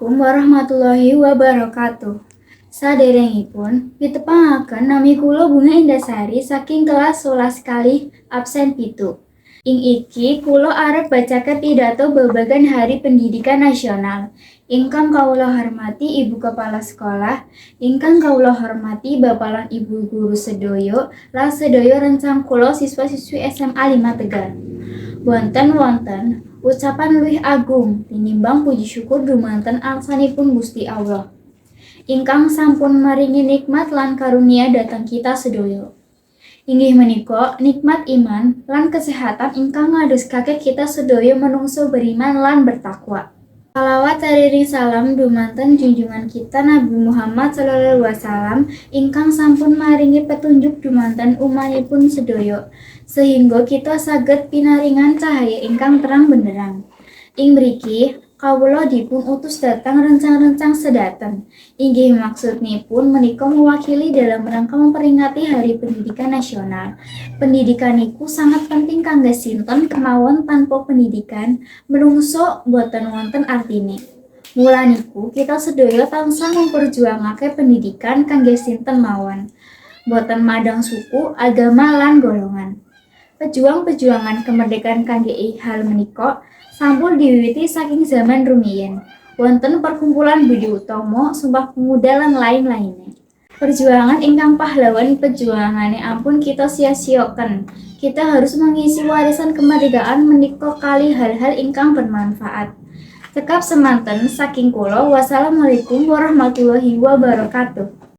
Assalamualaikum warahmatullahi wabarakatuh. Saderengipun pitepangaken nami kula Bunga Indasari saking kelas 11 kalih absen 7. Ing iki kula arep bacaken pidato babagan Hari Pendidikan Nasional. Ingkang kawula hormati Ibu Kepala Sekolah, ingkang kawula hormati Bapak lan Ibu guru sedaya, lan sedaya rencang kula siswa-siswi SMA 5 Tegal. Wonten ucapan luwih agung tinimbang puji syukur dumanten arsanipun Gusti Allah ingkang sampun maringi nikmat lan karunia dhateng kita sedaya. Inggih menika nikmat iman lan kesehatan ingkang ngadoskake kita sedaya manungsa beriman lan bertakwa. Salawat sariring salam dumanten junjungan kita Nabi Muhammad SAW ingkang sampun maringi petunjuk dumanten umanipun sedaya sehingga kita saged pinaringan cahaya ingkang terang benderang. Ing mriki kawula dipun utus dhateng rencang-rencang sedaten. Inggih maksudipun menika mewakili dalam rangka memperingati Hari Pendidikan Nasional. Pendidikan iku sangat penting kangge sinten kemawon tanpa pendidikan menungso boten wonten artine. Mula niku kita sedaya tansah memperjuangake pendidikan kangge sinten mawon. Boten madang suku, agama lan golongan. Pejuang-pejuangan kemerdekaan kangge hal menika sampun diwiwiti saking zaman rumiyin. Wonten perkumpulan Budi Utomo, Sumpah Pemuda lan lain-lainnya. Perjuangan ingkang pahlawan perjuangane ampun kita sia-siaken. Kita harus mengisi warisan kemerdekaan menika kali hal-hal ingkang bermanfaat. Cekap semanten saking kula. Wassalamualaikum warahmatullahi wabarakatuh.